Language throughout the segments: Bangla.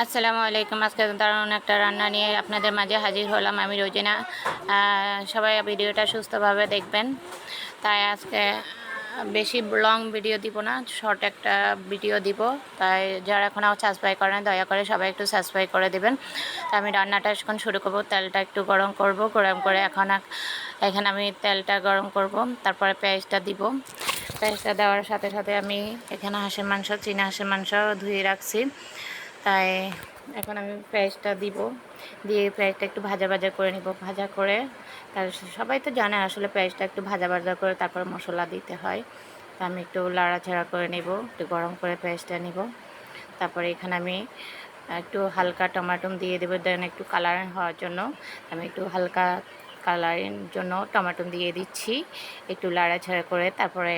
আসসালামু আলাইকুম। আজকে দারুণ একটা রান্না নিয়ে আপনাদের মাঝে হাজির হলাম আমি রোজিনা। সবাই ভিডিওটা সুস্থভাবে দেখবেন। তাই আজকে বেশি লং ভিডিও দিব না, শর্ট একটা ভিডিও দিব। তাই যারা এখনও সাবস্ক্রাইব করেন দয়া করে সবাই একটু সাবস্ক্রাইব করে দেবেন। তাই আমি রান্নাটা এখন শুরু করব। তেলটা একটু গরম করব, গরম করে এখানে আমি তেলটা গরম করব, তারপরে পেঁয়াজটা দিব। পেঁয়াজটা দেওয়ার সাথে সাথে আমি এখানে হাঁসের মাংস, চীনা হাঁসের মাংস ধুয়ে রাখছি। তাই এখন আমি পেঁয়াজটা দিব, দিয়ে পেঁয়াজটা একটু ভাজা ভাজা করে নিব। ভাজা করে তার সবাই তো জানে আসলে পেঁয়াজটা একটু ভাজা ভাজা করে তারপরে মশলা দিতে হয়। তা আমি একটু লাড়াচাড়া করে নেব, একটু গরম করে পেঁয়াজটা নিব। তারপরে এখানে আমি একটু হালকা টমেটো দিয়ে দেবো, দেন একটু কালারিং হওয়ার জন্য আমি একটু হালকা কালারিং জন্য টমেটো দিয়ে দিচ্ছি। একটু লাড়াচাড়া করে তারপরে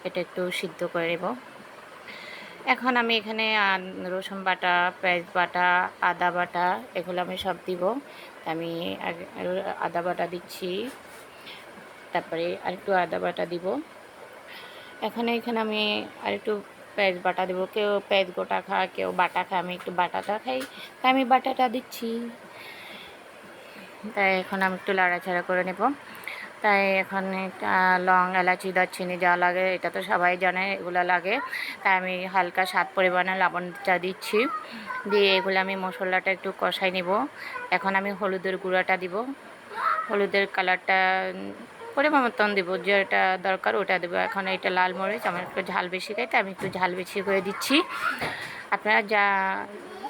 এটা একটু সিদ্ধ করে নেব। এখন আমি এখানে রসুন বাটা, পেঁয়াজ বাটা, আদা বাটা এগুলো আমি সব দিব। আমি আদা বাটা দিচ্ছি, তারপরে আরেকটু আদা বাটা দিব। এখানে আমি আরেকটু পেঁয়াজ বাটা দেবো। কেউ পেঁয়াজ গোটা খায়, কেউ বাটা খায়, আমি একটু বাটাটা খাই তাই আমি বাটাটা দিচ্ছি। তাই এখন আমি একটু লাড়াচাড়া করে নেব। তাই এখন লং, এলাচি, দারচিনি যা লাগে এটা তো সবাই জানে, এগুলো লাগে। তাই আমি হালকা স্বাদ পরিমাণে লবণটা দিচ্ছি, দিয়ে এগুলো আমি মশলাটা একটু কষাই নেব। এখন আমি হলুদের গুঁড়াটা দিব, হলুদের কালারটা পরিমাণ মতন দেবো, যেটা দরকার ওটা দেবো। এখন এটা লাল মরিচ, আমার একটু ঝাল বেশি খাই তাই আমি একটু ঝাল বেশি করে দিচ্ছি। আপনারা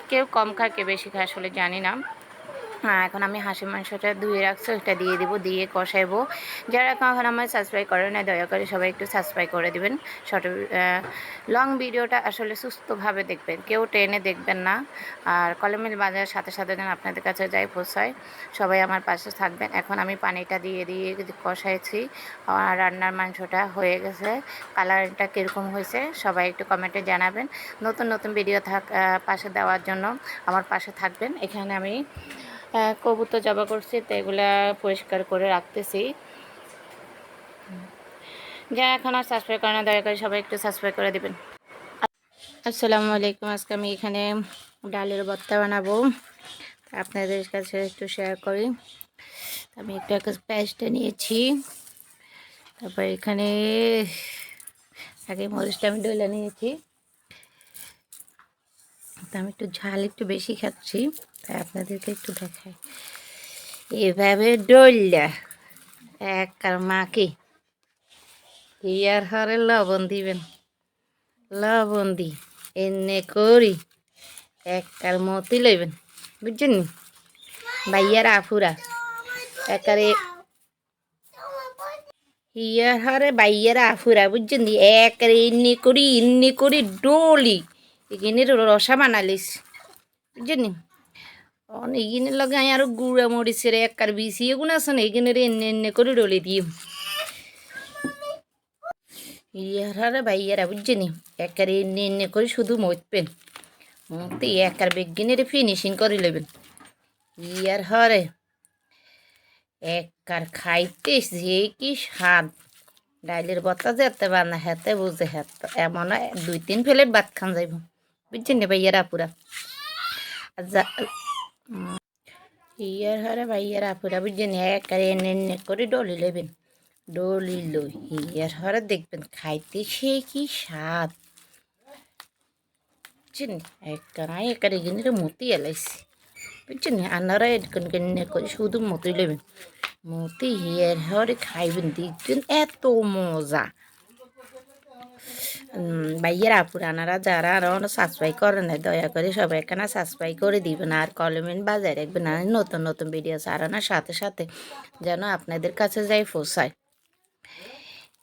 কেউ কম খায়, কেউ বেশি খায় আসলে জানি না। এখন আমি হাঁসের মাংসটা ধুয়ে রাখছি, ওটা দিয়ে দেবো, দিয়ে কষাইবো। যারা এখন আমার সাবস্ক্রাইব করে না দয়া করে সবাই একটু সাবস্ক্রাইব করে দেবেন। শর্ট লং ভিডিওটা আসলে সুস্থভাবে দেখবেন, কেউ টেনে দেখবেন না। আর কলমের বাজার সাথে সাথে যেন আপনাদের কাছে যাই পৌঁছায়, সবাই আমার পাশে থাকবেন। এখন আমি পানিটা দিয়ে কষাইছি। আর রান্নার মাংসটা হয়ে গেছে। কালারটা কীরকম হয়েছে সবাই একটু কমেন্টে জানাবেন। নতুন নতুন ভিডিও পাশে দেওয়ার জন্য আমার পাশে থাকবেন। এখানে আমি কবুতর জবা করছি, তো এগুলা পরিষ্কার করে রাখতেছি। যারা এখন আর সাবস্ক্রাইব করে না দয়া করে সবাই একটু সাবস্ক্রাইব করে দেবেন। আসসালামু আলাইকুম। আজকে আমি এখানে ডালের ভর্তা বানাবো, আপনাদের কাছে একটু শেয়ার করি। আমি একটা পেঁয়াজটা নিয়েছি, তারপর এখানে আগে মরিচটা আমি ডলে নিয়েছি। তো আমি একটু ঝাল একটু বেশি খাচ্ছি, তাই আপনাদেরকে একটু দেখাই। এভাবে ডললা এক আর মাকে ইয়ার হরে লবণ দিবেন, লবণ দি এনে করি একটার মতি লইবেন, বুঝছেন নি ভাইয়ার আফুরা একারে ইয়ার হরে বাইয়ার আফুরা, বুঝছেন নি একারে ইন্নি করি ডলি এখানে রসা বানালিস, বুঝছেন নি। এইখানে লগে আমি আরো গুঁড়া মরিচের একার বিছি এগুলো আছে না, এখানে এনে করে ডলে দিই ইয়ারে ভাইয়ারা, বুঝছেনি একারে এনে করে শুধু মরবেন, মরতে একার বেগিনের ফিনিশিং করে নেবেন। ইয়ার হরে একার খাইতে যে কি স্বাদ, ডাইলের বত্তা যেতে বানা হেতে বুঝে হেতে এমন 2-3 প্লেট ভাত খান যাইব, বুঝছেন নি ভাইয়ারা পুরা। ইয়ার হরে ভাইয়ারা পুরা, বুঝছেন একারে এনে করে ডলি নেবেন। ডলি লই ইয়ার হরে দেখবেন খাইতে সে কি স্বাদ, বুঝছেন একারে এখানে মতি এলাইছি, বুঝছেন আনারা এরকম করে শুধু মতি নেবেন, মতি হিয়ার হরে খাইবেন দেখবেন এত মজা। ভাইয়ের আপুরানারা যারা আরও সাবস্ক্রাইব করে না দয়া করে সবাই এখানে সাবস্ক্রাইব করে দিবেন, আর কমেন্ট বাজায় রাখবেন। আর নতুন নতুন ভিডিও ছাড়ানোর সাথে সাথে যেন আপনাদের কাছে যাই পৌঁছায়,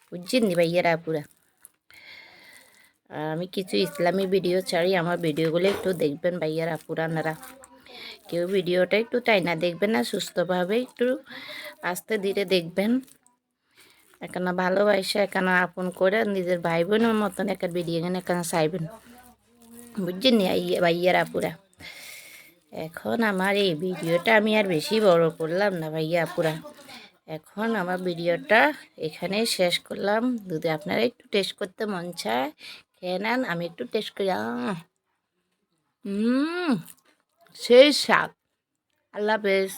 বুঝছেন নি ভাইয়ের আপুরা। আমি কিছু ইসলামী ভিডিও ছাড়ি, আমার ভিডিওগুলো একটু দেখবেন ভাইয়ার আপুরানারা। কেউ ভিডিওটা একটু টাইনা দেখবেন না, সুস্থভাবে একটু আস্তে ধীরে দেখবেন। এখানে ভালোবাসা এখানে আপন করে নিজের ভাই বোনের মতন একটা ভিডিও এখানে চাইবেন, বুঝছেন নি ভাইয়ার আপুরা। এখন আমার এই ভিডিওটা আমি আর বেশি বড় করলাম না ভাইয়া আপুরা, এখন আমার ভিডিওটা এখানে শেষ করলাম। যদি আপনারা একটু টেস্ট করতে মন চায় খেয়ে নেন, আমি একটু টেস্ট করি। সেই স্বাদ। আল্লাহ হাফেজ।